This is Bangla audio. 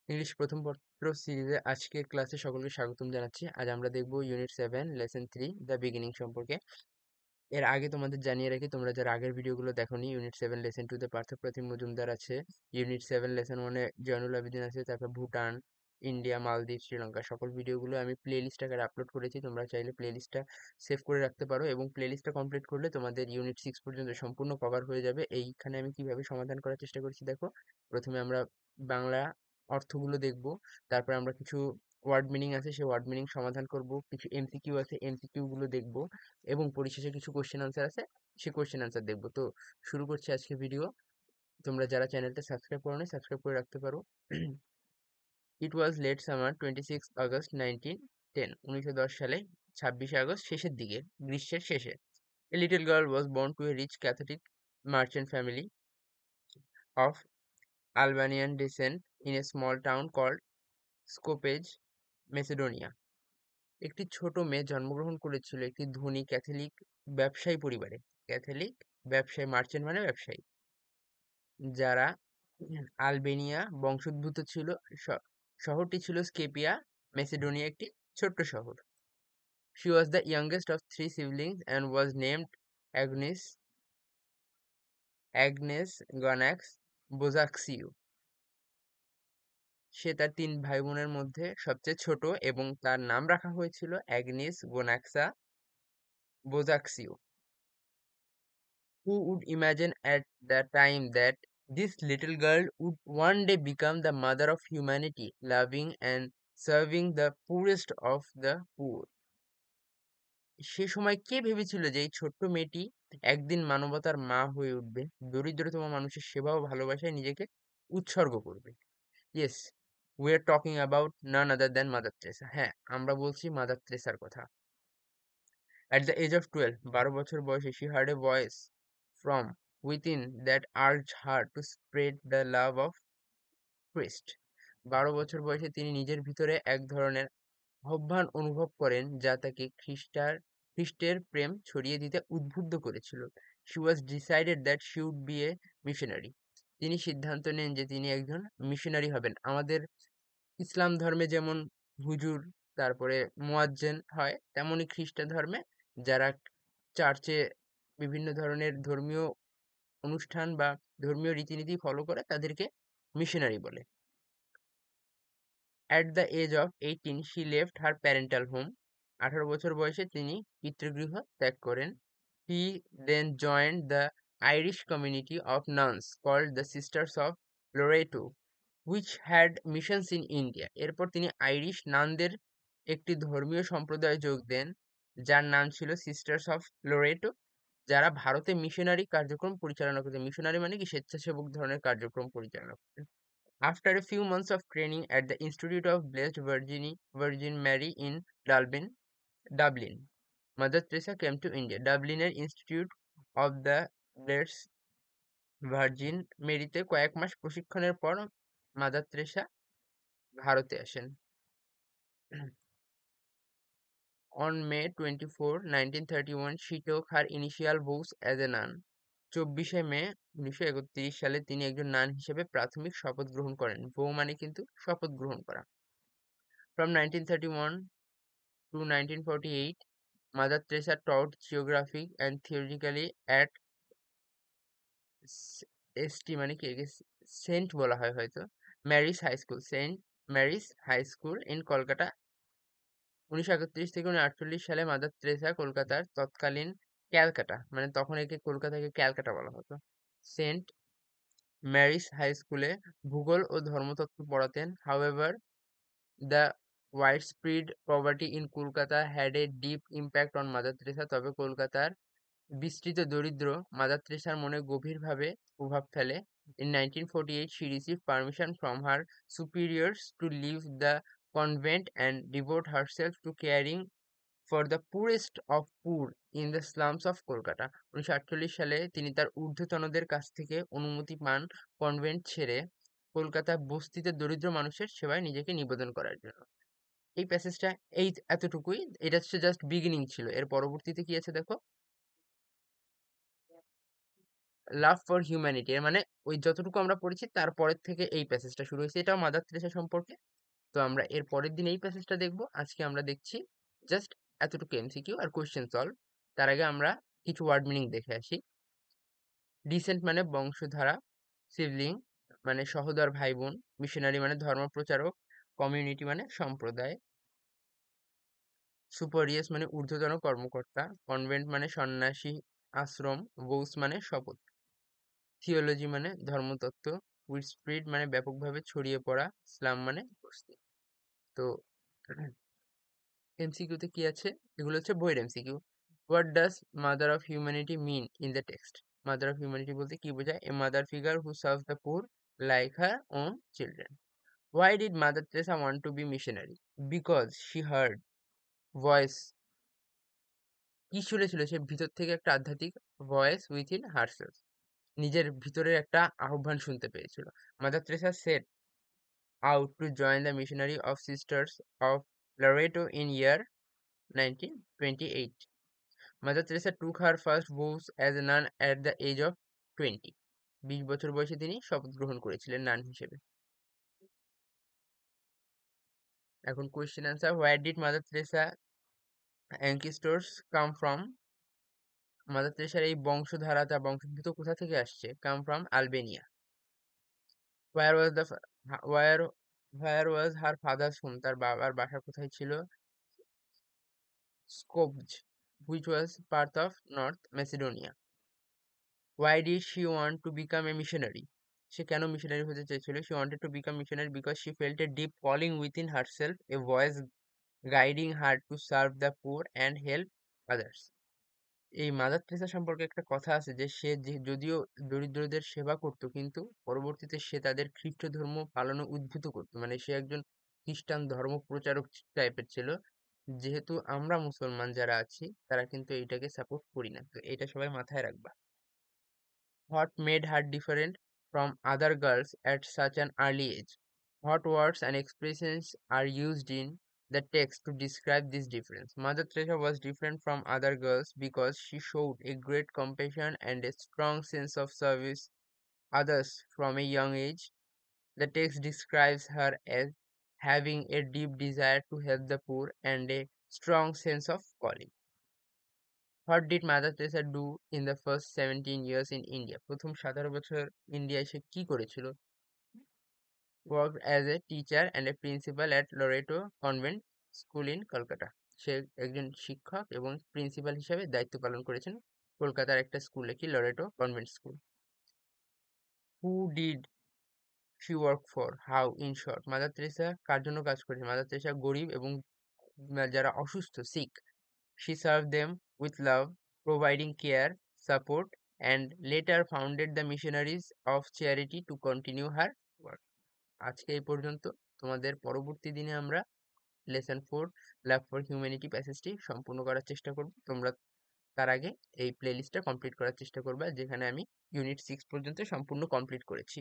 ইংলিশ প্রথম পত্র সিরিজে আজকের ক্লাসে সকলকে স্বাগতম জানাচ্ছি। আজ আমরা দেখব ইউনিট 7 লেসন 3 দ্য বিগিনিং সম্পর্কে। এর আগে তোমাদের জানিয়ে রাখি, তোমরা যারা আগের ভিডিওগুলো দেখোনি, ইউনিট 7 লেসন 2 তে পার্থ প্রতিম মজুমদার আছে, ইউনিট 7 লেসন 1 এ জয়নুল আবেদিন আছে, তারপর ভুটান, ইন্ডিয়া, মালদ্বীপ, শ্রীলঙ্কা সকল ভিডিওগুলো আমি প্লে লিস্ট আকারে আপলোড করেছি। তোমরা চাইলে প্লে লিস্টটা সেভ করে রাখতে পারো এবং প্লে লিস্টটা কমপ্লিট করলে তোমাদের ইউনিট 6 পর্যন্ত সম্পূর্ণ কভার হয়ে যাবে। এইখানে আমি কিভাবে সমাধান করার চেষ্টা করেছি দেখো। প্রথমে আমরা বাংলা অর্থগুলো দেখব, তারপর আমরা কিছু ওয়ার্ড মিনিং আছে সেই ওয়ার্ড মিনিং সমাধান করব, কিছু এমসিকিউ আছে এমসিকিউ গুলো দেখব এবং পরিশেষে কিছু কোশ্চেন আনসার আছে সেই কোশ্চেন আনসার দেখবো। তো শুরু করছি আজকে ভিডিও। তোমরা যারা চ্যানেলটা সাবস্ক্রাইব করোনি সাবস্ক্রাইব করে রাখতে পারো। ইট ওয়াজ লেট সামার 26 আগস্ট 1910, 1910 সালে 26 আগস্ট শেষের দিকে, গ্রীষ্মের শেষে। A little girl was born to a rich Catholic merchant family of Albanian descent in a small town called Skopje, Macedonia. একটি ছোট মেয়ে জন্মগ্রহণ করেছিল একটি ধনী ক্যাথলিক ব্যবসায়ী পরিবারে। ক্যাথলিক ব্যবসায়ী, মার্চেন্ট মানে ব্যবসায়ী, যারা আলবেনিয়া বংশোদ্ভূত ছিল। শহরটি ছিল স্কেপিয়া, মেসিডোনিয়া একটি ছোট্ট শহর। She was the youngest of three siblings and was named Agnes Agnes Gonax Bozaxiou. সে তার তিন ভাই বোনের মধ্যে সবচেয়ে ছোট এবং তার নাম রাখা হয়েছিল Agnes গোনাক্সা বোজাক্সিও। Who would imagine at the time that this little girl would one day become the mother of humanity, loving and serving the poorest of the poor? সে সময় কে ভেবেছিল যে এই ছোট্ট মেয়েটি একদিন মানবতার মা হয়ে উঠবে, দরিদ্রতম মানুষের সেবা ও ভালোবাসায় নিজেকে উৎসর্গ করবে? Yes, we are talking about none other than Mother Teresa. হ্যাঁ, আমরা বলছি মাদার তেরেসার কথা। At the age of 12, 12 বছর বয়সে, she heard a voice from within that urged her to spread the love of Christ. 12 বছর বয়সে তিনি নিজের ভিতরে এক ধরনের আহ্বান অনুভব করেন যা তাকে খ্রিস্টের প্রেম ছড়িয়ে দিতে উদ্বুদ্ধ করেছিল। She was decided that she would be a missionary. তিনি সিদ্ধান্ত নেন যে তিনি একজন মিশনারি হবেন। আমাদের ইসলাম ধর্মে যেমন হুজুর, তারপরে মুয়াজ্জেন হয়, তেমনি খ্রিস্টান ধর্মে যারা চার্চে বিভিন্ন ধরনের ধর্মীয় অনুষ্ঠান বা ধর্মীয় রীতিনীতি ফলো করে তাদেরকে মিশনারি বলে। At the age of 18 she left her parental home. 18 বছর বয়সে তিনি পিতৃগৃহ ত্যাগ করেন। He then joined the Irish community of nuns called the Sisters of Loreto, which had missions in India. এরপর তিনি আইরিশ নানদের একটি ধর্মীয় সম্প্রদায়ে যোগ দেন যার নাম ছিল সিস্টার্স অফ লোরেটো, যারা ভারতে মিশনারি কার্যক্রম পরিচালনা করতেন। মিশনারি মানে কি, স্বেচ্ছাসেবক ধরনের কার্যক্রম পরিচালনা করতেন। After a few months of training at the Institute of Blessed Virgin Mary in Dublin, Mother Teresa came to India. ডাবলিনের Institute of the Blessed Virgin মেরিতে কয়েক মাস প্রশিক্ষণের পর মাদার তেরেসা ভারতে আসেন। On May 24, 1931, she took her initial vows as a nun. 24শে মে 1931 সালে তিনি একজন নান হিসেবে প্রাথমিক শপথ গ্রহণ করেন। ভৌ মানে কিন্তু শপথ গ্রহণ করা। From 1931 to 1948, Mother Teresa taught geography and theoretically at ST মানে কি, সেন্ট বলা হয় হয়তো, Mary's high school, Saint Mary's high school in Kolkata. 1931 থেকে 1948 সালে মাদার তেরেসা কলকাতার তৎকালীন ক্যালকাটা, মানে তখন একে কলকাতাকে ক্যালকাটা বলা হতো, সেন্ট ম্যারিস হাই স্কুলে ভূগোল ও ধর্মতত্ত্ব পড়াতেন। However, the widespread poverty in Kolkata had a deep impact on Mother Teresa. তবে কলকাতার বিস্তৃত দরিদ্র মাদার তেরেসার মনে গভীরভাবে প্রভাব ফেলে। In 1948, she received permission from her superiors to leave the convent and devote herself to caring for the poorest of poor in the slums of Kolkata. 1948 সালে তিনি তার ঊর্ধ্বতনদের কাছ থেকে অনুমতি পান কনভেন্ট ছেড়ে কলকাতা বস্তিতে দরিদ্র মানুষের সেবায় নিজেকে নিবেদন করার জন্য। এই প্যাসেজটা এই এতটুকুই। এটা হচ্ছে জাস্ট বিগিনিং ছিল। এর পরবর্তীতে কি আছে দেখো। লাভ ফর হিউম্যানিটি এর মানে ওই যতটুকু আমরা পড়েছি তারপরের থেকে এই প্যাসেজটা শুরু হয়েছে, এটাও মাদার তেরেসা সম্পর্কে। তো আমরা এর পরের দিন এই প্যাসেজটা দেখবো, আজকে আমরা দেখছি জাস্ট এতটুকু এমসিকিউ আর কোয়েশ্চেন সলভ। তার আগে আমরা কিছু ওয়ার্ড মিনিং দেখে আসি। ডিসেন্ট মানে বংশধারা, সিবলিং মানে সহোদর ভাই বোন, মিশনারি মানে ধর্মপ্রচারক, কমিউনিটি মানে সম্প্রদায়, সুপারিয়াস মানে ঊর্ধ্বতন কর্মকর্তা, কনভেন্ট মানে সন্ন্যাসী আশ্রম, ভোস মানে শপথ, থিওলজি মানে ধর্মতত্ত্ব, উইডস্প্রিড মানে ব্যাপকভাবে ছড়িয়ে পড়া, ইসলাম মানে বস্তি। তো এমসিকিউতে কি আছে? এগুলো হচ্ছে বইয়ের MCQ. What does mother of humanity mean in the text? Mother of humanity বলতে কি বোঝায়? A mother figure who serves the poor like her own children. Why did Mother Teresa want to be missionary? Because she heard voice. কি শুনেছিল? সে ভিতর থেকে একটা আধ্যাত্মিক ভয়েস উইথিন হারসেলফ, নিজের ভিতরের একটা আহ্বান শুনতে পেয়েছিল। Mother Teresa set out to join the missionary of sisters of Loreto in year 1928. Mother Teresa took her first vows as a nun at the age of 20. 20 বছর বয়সে তিনি শপথ গ্রহণ করেছিলেন নান হিসেবে। এখন question answer, where did mother Teresa ancestors come from? Mother তেরেসার এই বংশধারা, তার বংশোদ্ভূত কোথা থেকে আসছে? Come from Albania. Where was the where where was her father's home? তার বাবার বাসা কোথায় ছিল? Skopje, which was part of north Macedonia. Why did she want to become a missionary? সে কেন মিশনারি হতে চেয়েছিল? She wanted to become missionary because she felt a deep calling within herself, A voice guiding her to serve the poor and help others. এই মাদার তেরেসা সম্পর্কে একটা কথা আছে যে সে যদিও দরিদ্রদের সেবা করত, কিন্তু পরবর্তীতে সে তাদের খ্রিস্ট ধর্ম পালনে উদ্বুদ্ধ করতো, মানে সে একজন খ্রিস্টান ধর্ম প্রচারক টাইপের ছিল। যেহেতু আমরা মুসলমান যারা আছি তারা কিন্তু এইটাকে সাপোর্ট করি না, তো এটা সবাই মাথায় রাখবা। What made her different from other girls at such an early age? What words and expressions are used in the text to describe this difference? Mother Teresa was different from other girls because she showed a great compassion and a strong sense of service others from a young age. The text describes her as having a deep desire to help the poor and a strong sense of calling. What did Mother Teresa do in the first 17 years in India? প্রথম 17 বছর ইন্ডিয়ায় সে কি করেছিল? Worked as a teacher and a principal at Loreto Convent School in Kolkata. সে একজন শিক্ষক এবং প্রিন্সিপাল হিসেবে দায়িত্ব পালন করেছেন কলকাতার একটা স্কুলে, কি Loreto convent school. Who did she work for? How? In short. Mother Teresa কার জন্য কাজ করেছেন? মাদার তেরেসা গরিব এবং যারা অসুস্থ, sick. She serve them with love, providing care, support, and later founded the missionaries of charity to continue her work. আজকে এই পর্যন্ত। তোমাদের পরবর্তী দিনে আমরা লেসন 4 লাভ ফর হিউম্যানিটি প্যাসেজটি সম্পূর্ণ করার চেষ্টা করব। তোমরা তার আগে এই প্লেলিস্টটা কমপ্লিট করার চেষ্টা করবে, যেখানে আমি ইউনিট 6 পর্যন্ত সম্পূর্ণ কমপ্লিট করেছি।